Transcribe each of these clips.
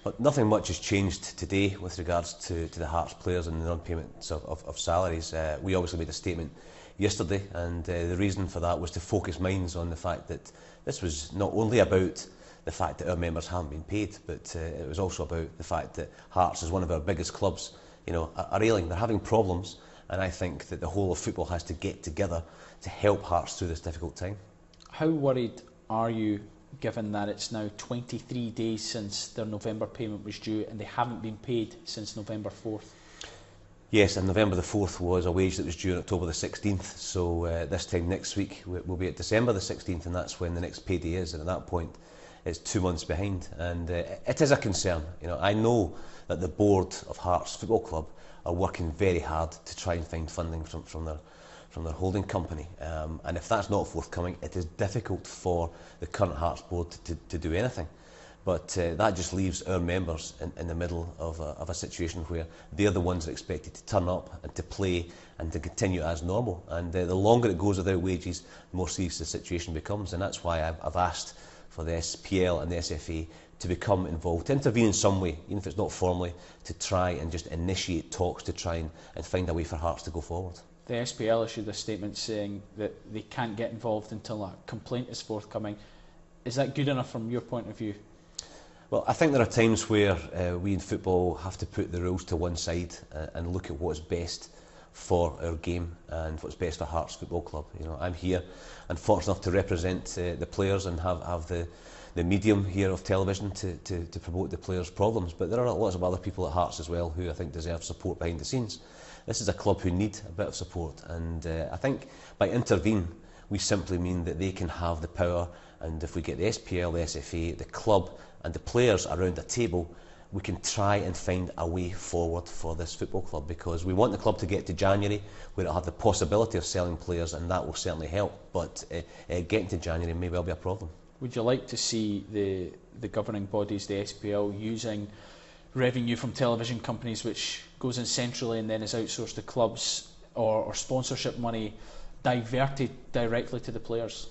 But nothing much has changed today with regards to the Hearts players and the non-payments of salaries. We obviously made a statement yesterday, and the reason for that was to focus minds on the fact that this was not only about the fact that our members haven't been paid, but it was also about the fact that Hearts is one of our biggest clubs, are ailing, they're having problems, and I think that the whole of football has to get together to help Hearts through this difficult time. How worried are you, given that it's now 23 days since their November payment was due and they haven't been paid since November 4th? Yes, and November the 4th was a wage that was due on October the 16th, so this time next week we'll be at December the 16th, and that's when the next payday is, and at that point it's 2 months behind, and it is a concern. I know that the board of Hearts Football Club are working very hard to try and find funding from their holding company, and if that's not forthcoming, it is difficult for the current Hearts board to do anything. But that just leaves our members in the middle of a situation where they're the ones that are expected to turn up and to play and to continue as normal. And the longer it goes without wages, the more serious the situation becomes. And that's why I've asked for the SPL and the SFA to become involved, to intervene in some way, even if it's not formally, to try and just initiate talks to try and find a way for Hearts to go forward. The SPL issued a statement saying that they can't get involved until a complaint is forthcoming. Is that good enough from your point of view? Well, I think there are times where we in football have to put the rules to one side and look at what's best for our game and what's best for Hearts Football Club. I'm here and fortunate enough to represent the players and have the medium here of television to promote the players' problems. But there are lots of other people at Hearts as well who I think deserve support behind the scenes. This is a club who need a bit of support, and I think by intervene we simply mean that they can have the power, and if we get the SPL, the SFA, the club and the players around the table, we can try and find a way forward for this football club, because we want the club to get to January where it'll have the possibility of selling players, and that will certainly help, but getting to January may well be a problem. Would you like to see the governing bodies, the SPL, using revenue from television companies which goes in centrally and then is outsourced to clubs, or sponsorship money diverted directly to the players?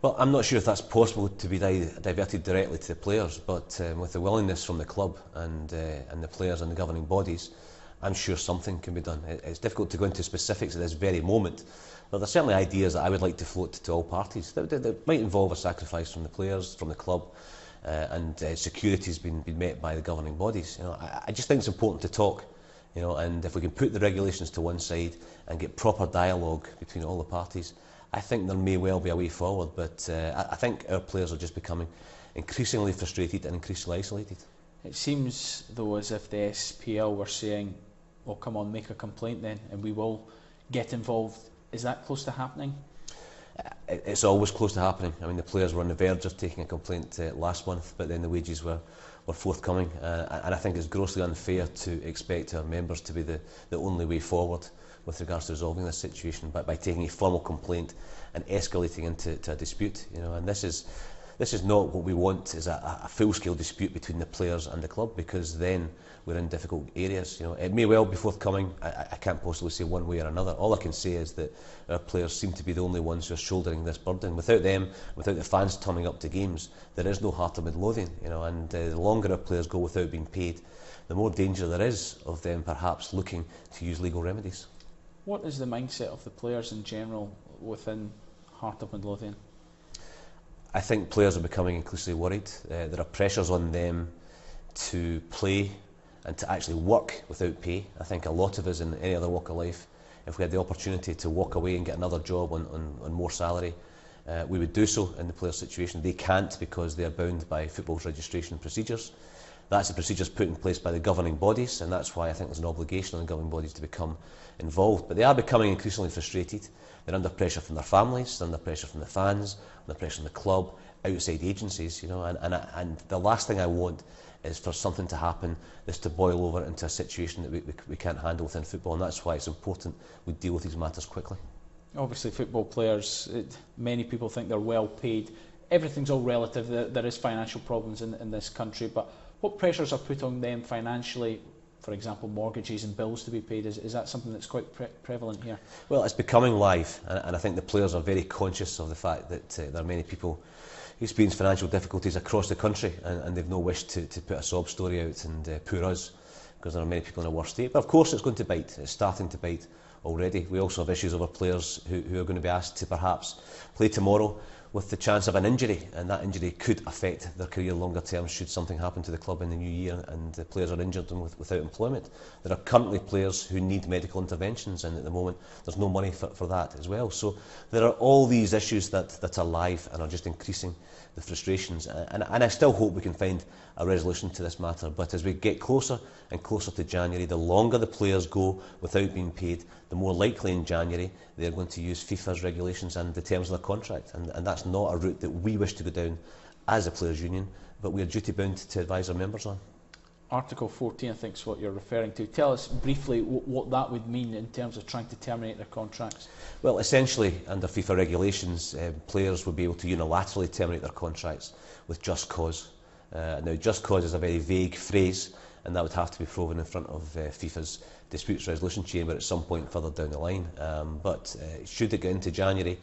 Well, I'm not sure if that's possible to be diverted directly to the players, but with the willingness from the club and the players and the governing bodies, I'm sure something can be done. It's difficult to go into specifics at this very moment, but there's certainly ideas that I would like to float to all parties that might involve a sacrifice from the players, from the club, and security's been met by the governing bodies. I just think it's important to talk, and if we can put the regulations to one side and get proper dialogue between all the parties, I think there may well be a way forward, but I think our players are just becoming increasingly frustrated and increasingly isolated. It seems, though, as if the SPL were saying, well, come on, make a complaint then, and we will get involved. Is that close to happening? It's always close to happening. I mean, the players were on the verge of taking a complaint last month, but then the wages were forthcoming, and I think it's grossly unfair to expect our members to be the only way forward with regards to resolving this situation by taking a formal complaint and escalating into a dispute. And this is not what we want, is a full-scale dispute between the players and the club, because then we're in difficult areas. It may well be forthcoming. I can't possibly say one way or another. All I can say is that our players seem to be the only ones who are shouldering this burden. Without them, without the fans turning up to games, there is no Heart of Midlothian. And the longer our players go without being paid, the more danger there is of them perhaps looking to use legal remedies. What is the mindset of the players in general within Heart of Midlothian? I think players are becoming increasingly worried. There are pressures on them to play and to actually work without pay. I think a lot of us in any other walk of life, if we had the opportunity to walk away and get another job on more salary, we would do so in the players' situation. They can't, because they are bound by football's registration procedures. That's the procedures put in place by the governing bodies, and that's why I think there's an obligation on the governing bodies to become involved. But they are becoming increasingly frustrated. They're under pressure from their families, they're under pressure from the fans, under pressure from the club, outside agencies, and the last thing I want is for something to happen that's to boil over into a situation that we can't handle within football, and that's why it's important we deal with these matters quickly. Obviously, football players, many people think they're well paid. Everything's all relative. There is financial problems in this country, but what pressures are put on them financially? For example, mortgages and bills to be paid. Is that something that's quite prevalent here? Well, it's becoming live, and I think the players are very conscious of the fact that there are many people experienced financial difficulties across the country, and they've no wish to put a sob story out and poor us, because there are many people in a worse state. But of course it's going to bite. It's starting to bite already. We also have issues over players who are going to be asked to perhaps play tomorrow with the chance of an injury, and that injury could affect their career longer term should something happen to the club in the new year and the players are injured and without employment. There are currently players who need medical interventions, and at the moment there's no money for that as well. So there are all these issues that are live and are just increasing the frustrations, and I still hope we can find a resolution to this matter. But as we get closer and closer to January, the longer the players go without being paid, the more likely in January they're going to use FIFA's regulations and the terms of their contract, and that's not a route that we wish to go down as a players' union, but we are duty bound to advise our members on. Article 14, I think, is what you're referring to. Tell us briefly what that would mean in terms of trying to terminate their contracts. Well, essentially, under FIFA regulations, players would be able to unilaterally terminate their contracts with just cause. Now, just cause is a very vague phrase, and that would have to be proven in front of FIFA's disputes resolution chamber at some point further down the line. But should it get into January,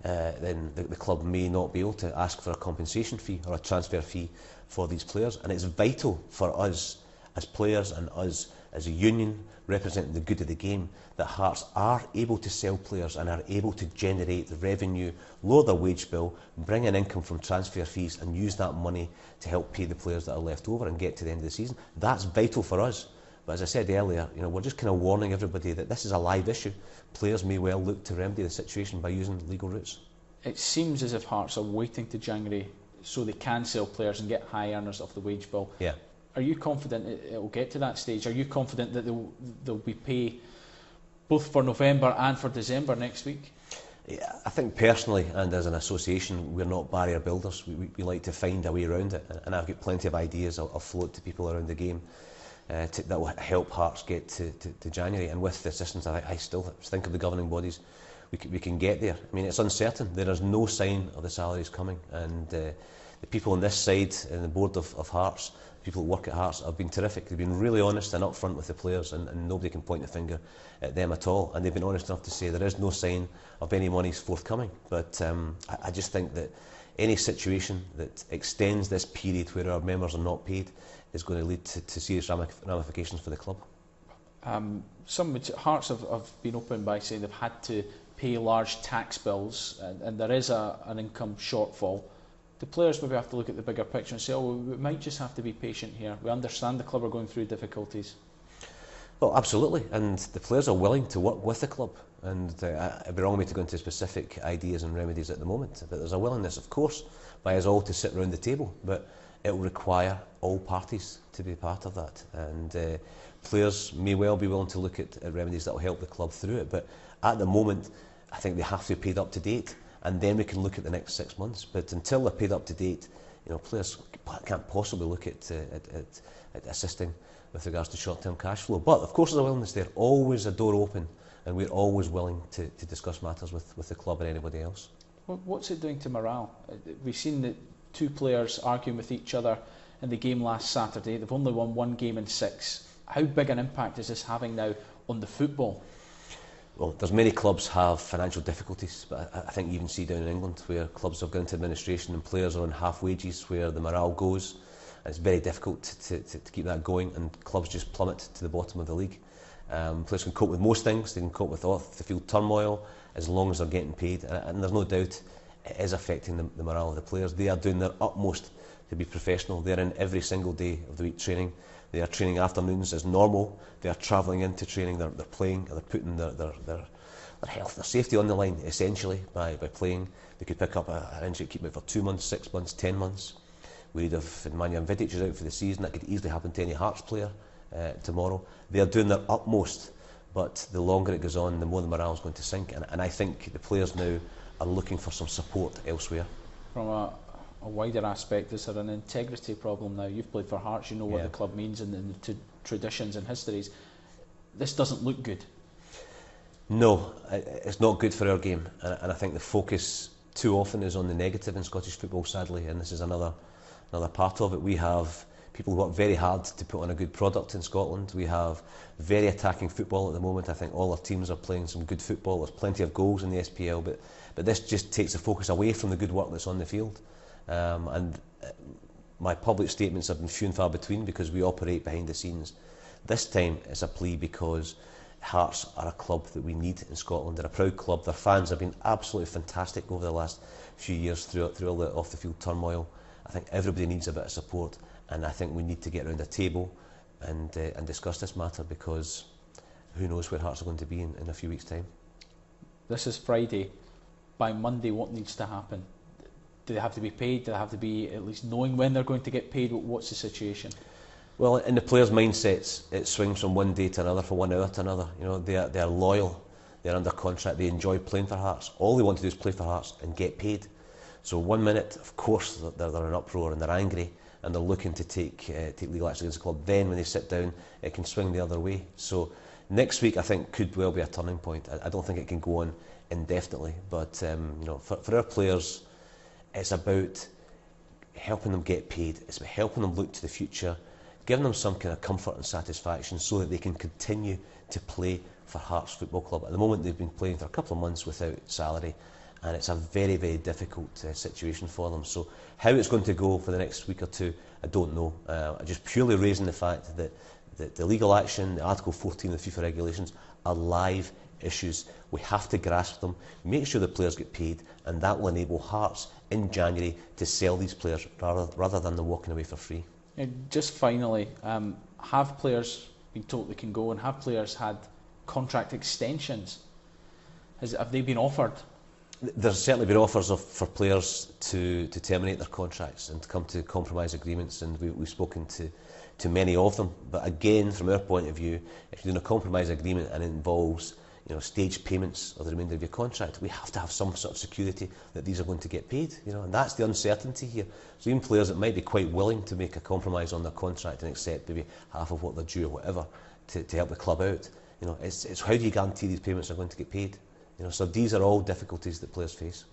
then the club may not be able to ask for a compensation fee or a transfer fee for these players, and it's vital for us as players and us as a union representing the good of the game that Hearts are able to sell players and are able to generate the revenue, lower their wage bill, bring in income from transfer fees and use that money to help pay the players that are left over and get to the end of the season. That's vital for us. But as I said earlier, we're just kind of warning everybody that this is a live issue. Players may well look to remedy the situation by using legal routes. It seems as if Hearts are waiting to January so they can sell players and get high earners off the wage bill. Yeah. Are you confident it will get to that stage? Are you confident that there'll be pay both for November and for December next week? Yeah, I think personally and as an association, we're not barrier builders. We like to find a way around it, and I've got plenty of ideas I'll float to people around the game that will help Hearts get to January. And with the assistance, I still think of the governing bodies, we can get there. I mean, it's uncertain. There is no sign of the salaries coming, and the people on this side and the board of Hearts, people that work at Hearts, have been terrific. They've been really honest and upfront with the players, and nobody can point the finger at them at all. And they've been honest enough to say there is no sign of any monies forthcoming. But I just think that any situation that extends this period where our members are not paid is going to lead to serious ramifications for the club. Hearts have been open by saying they've had to pay large tax bills, and there is an income shortfall. The players maybe have to look at the bigger picture and say, we might just have to be patient here. We understand the club are going through difficulties. Well, absolutely, and the players are willing to work with the club, and it'd be wrong of me to go into specific ideas and remedies at the moment, but there's a willingness, of course, by us all to sit around the table, but it will require all parties to be part of that, and players may well be willing to look at remedies that will help the club through it, but at the moment I think they have to be paid up to date, and then we can look at the next 6 months. But until they're paid up to date, players can't possibly look at assisting with regards to short-term cash flow. But of course there's a willingness there, always a door open, and we're always willing to discuss matters with the club and anybody else. What's it doing to morale? We've seen the two players arguing with each other in the game last Saturday. They've only won one game in 6. How big an impact is this having now on the football? Well, there's many clubs have financial difficulties, but I think you even see down in England where clubs have gone into administration and players are on half wages, where the morale goes. And it's very difficult to keep that going, and clubs just plummet to the bottom of the league. Players can cope with most things. They can cope with off-the-field turmoil as long as they're getting paid, and there's no doubt it is affecting the morale of the players. They are doing their utmost to be professional. They're in every single day of the week training. They are training afternoons as normal. They are travelling into training. They're playing. They're putting their health, their safety on the line, essentially, by playing. They could pick up an injury, keep it for 2 months, 6 months, 10 months. We'd have Nemanja Vidic is out for the season. That could easily happen to any Hearts player tomorrow. They are doing their utmost, but the longer it goes on, the more the morale is going to sink. And I think the players now are looking for some support elsewhere. From a wider aspect, is there an integrity problem now? You've played for Hearts, you know what the club means and the traditions and histories. This doesn't look good. No, it's not good for our game, and I think the focus too often is on the negative in Scottish football, sadly, and this is another part of it. We have people who work very hard to put on a good product in Scotland. We have very attacking football at the moment. I think all our teams are playing some good football. There's plenty of goals in the SPL, but this just takes the focus away from the good work that's on the field. And my public statements have been few and far between because we operate behind the scenes. This time it's a plea because Hearts are a club that we need in Scotland. They're a proud club. Their fans have been absolutely fantastic over the last few years through all the off-the-field turmoil. I think everybody needs a bit of support, and I think we need to get around the table and discuss this matter, because who knows where Hearts are going to be in a few weeks' time. This is Friday. By Monday, what needs to happen? Do they have to be paid? Do they have to be at least knowing when they're going to get paid? What's the situation? Well, in the players' mindsets, it swings from one day to another, from 1 hour to another. You know, they are loyal, they're under contract, they enjoy playing for Hearts. All they want to do is play for Hearts and get paid. So 1 minute, of course, they're in an uproar and they're angry and they're looking to take legal action against the club. Then, when they sit down, it can swing the other way. So next week, I think, could well be a turning point. I don't think it can go on indefinitely, but you know, for our players, it's about helping them get paid. It's about helping them look to the future, giving them some kind of comfort and satisfaction so that they can continue to play for Hearts Football Club. At the moment, they've been playing for a couple of months without salary, and it's a very, very difficult situation for them. So how it's going to go for the next week or two, I don't know. I'm just purely raising the fact that the legal action, the Article 14 of the FIFA regulations, are live issues. We have to grasp them, make sure the players get paid, and that will enable Hearts in January to sell these players rather than them walking away for free. And just finally, have players been told they can go, and have players had contract extensions? Have they been offered? There's certainly been offers for players to terminate their contracts and to come to compromise agreements, and we've spoken to many of them. But again, from our point of view, if you're doing a compromise agreement and it involves, you know, staged payments of the remainder of your contract, we have to have some sort of security that these are going to get paid, you know, and that's the uncertainty here. So even players that might be quite willing to make a compromise on their contract and accept maybe half of what they're due or whatever to help the club out, you know, it's how do you guarantee these payments are going to get paid? You know, so these are all difficulties that players face.